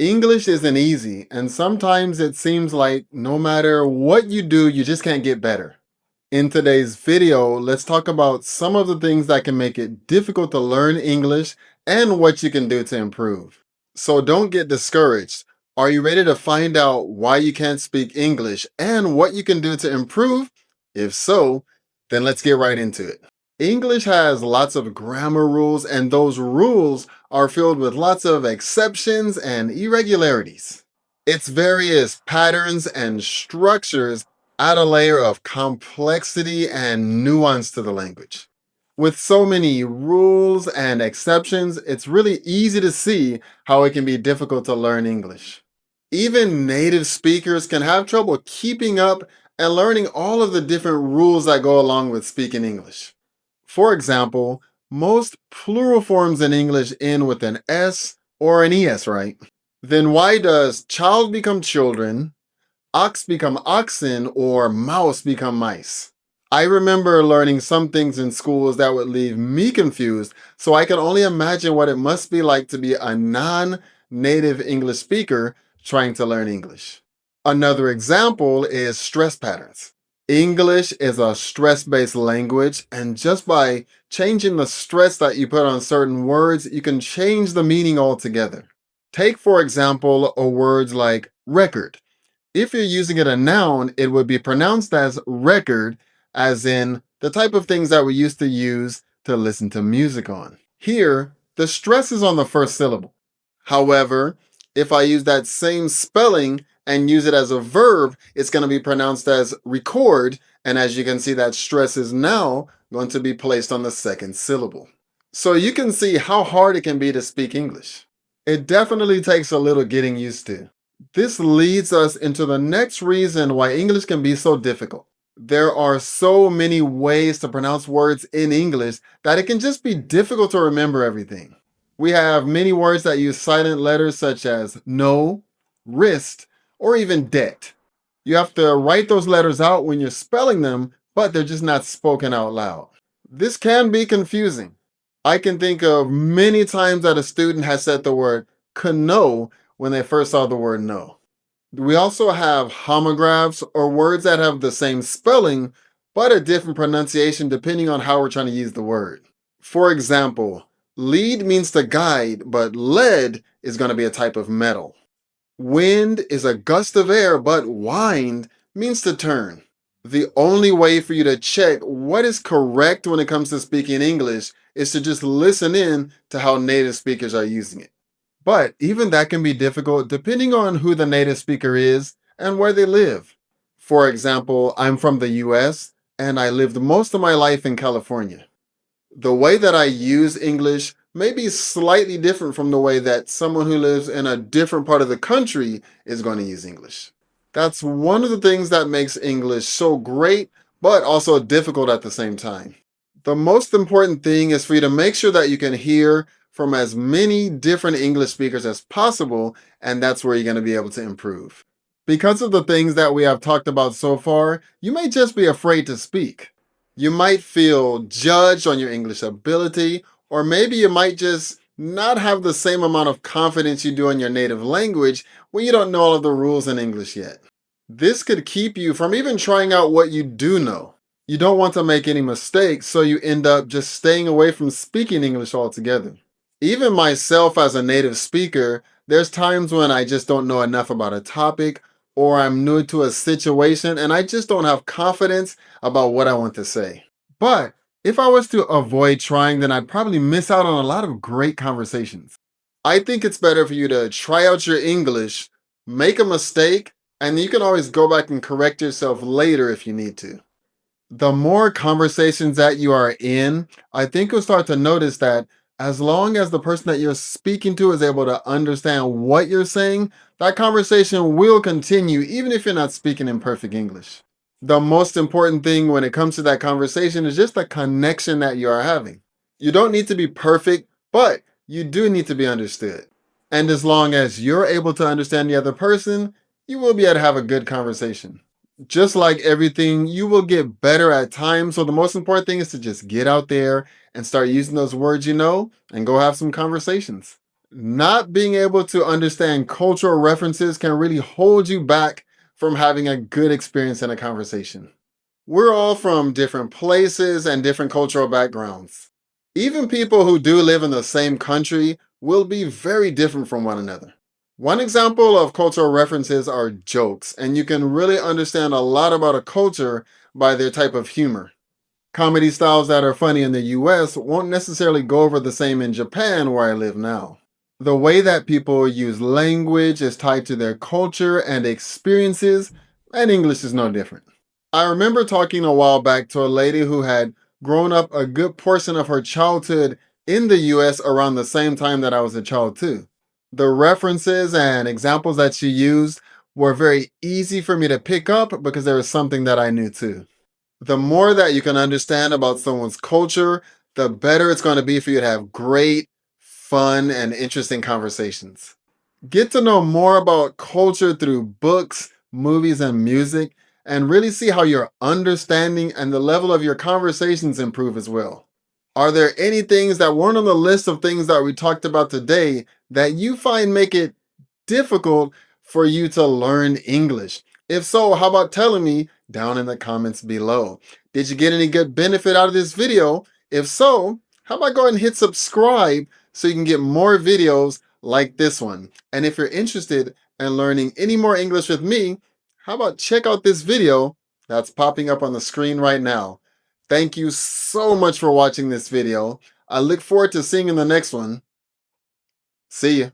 English isn't easy, and sometimes it seems like no matter what you do, you just can't get better. In today's video, let's talk about some of the things that can make it difficult to learn English and what you can do to improve. So don't get discouraged. Are you ready to find out why you can't speak English and what you can do to improve? If so, then let's get right into it. English has lots of grammar rules, and those rules are filled with lots of exceptions and irregularities. Its various patterns and structures add a layer of complexity and nuance to the language. With so many rules and exceptions, it's really easy to see how it can be difficult to learn English. Even native speakers can have trouble keeping up and learning all of the different rules that go along with speaking English. For example, most plural forms in English end with an S or an ES, right? Then why does child become children, ox become oxen, or mouse become mice? I remember learning some things in schools that would leave me confused, so I can only imagine what it must be like to be a non-native English speaker trying to learn English. Another example is stress patterns. English is a stress-based language, and just by changing the stress that you put on certain words, you can change the meaning altogether. Take, for example, a word like record. If you're using it a noun, it would be pronounced as record, as in the type of things that we used to use to listen to music on. Here, the stress is on the first syllable. However, if I use that same spelling and use it as a verb, it's going to be pronounced as record, and as you can see, that stress is now going to be placed on the second syllable. So you can see how hard it can be to speak English. It definitely takes a little getting used to. This leads us into the next reason why English can be so difficult. There are so many ways to pronounce words in English that it can just be difficult to remember everything. We have many words that use silent letters such as no, wrist, or even debt. You have to write those letters out when you're spelling them, but they're just not spoken out loud. This can be confusing. I can think of many times that a student has said the word cano when they first saw the word no. We also have homographs, or words that have the same spelling but a different pronunciation depending on how we're trying to use the word. For example, lead means to guide, but lead is going to be a type of metal. Wind is a gust of air, but wind means to turn. The only way for you to check what is correct when it comes to speaking English is to just listen in to how native speakers are using it. But even that can be difficult depending on who the native speaker is and where they live. For example, I'm from the US and I lived most of my life in California. The way that I use English may be slightly different from the way that someone who lives in a different part of the country is going to use English. That's one of the things that makes English so great, but also difficult at the same time. The most important thing is for you to make sure that you can hear from as many different English speakers as possible, and that's where you're going to be able to improve. Because of the things that we have talked about so far, you may just be afraid to speak. You might feel judged on your English ability, or maybe you might just not have the same amount of confidence you do in your native language when you don't know all of the rules in English yet. This could keep you from even trying out what you do know. You don't want to make any mistakes, so you end up just staying away from speaking English altogether. Even myself as a native speaker, there's times when I just don't know enough about a topic, or I'm new to a situation and I just don't have confidence about what I want to say. But if I was to avoid trying, then I'd probably miss out on a lot of great conversations. I think it's better for you to try out your English, make a mistake, and you can always go back and correct yourself later if you need to. The more conversations that you are in, I think you'll start to notice that as long as the person that you're speaking to is able to understand what you're saying, that conversation will continue even if you're not speaking in perfect English. The most important thing when it comes to that conversation is just the connection that you are having. You don't need to be perfect, but you do need to be understood. And as long as you're able to understand the other person, you will be able to have a good conversation. Just like everything, you will get better at times. So the most important thing is to just get out there and start using those words you know and go have some conversations. Not being able to understand cultural references can really hold you back from having a good experience in a conversation. We're all from different places and different cultural backgrounds. Even people who do live in the same country will be very different from one another. One example of cultural references are jokes, and you can really understand a lot about a culture by their type of humor. Comedy styles that are funny in the US won't necessarily go over the same in Japan, where I live now. The way that people use language is tied to their culture and experiences, and English is no different. I remember talking a while back to a lady who had grown up a good portion of her childhood in the US around the same time that I was a child too. The references and examples that she used were very easy for me to pick up because there was something that I knew too. The more that you can understand about someone's culture, the better it's going to be for you to have great, fun, and interesting conversations. Get to know more about culture through books, movies, and music, and really see how your understanding and the level of your conversations improve as well. Are there any things that weren't on the list of things that we talked about today that you find make it difficult for you to learn English? If so, how about telling me down in the comments below? Did you get any good benefit out of this video? If so, how about go ahead and hit subscribe so you can get more videos like this one? And if you're interested in learning any more English with me, how about check out this video that's popping up on the screen right now? Thank you so much for watching this video. I look forward to seeing you in the next one. See ya.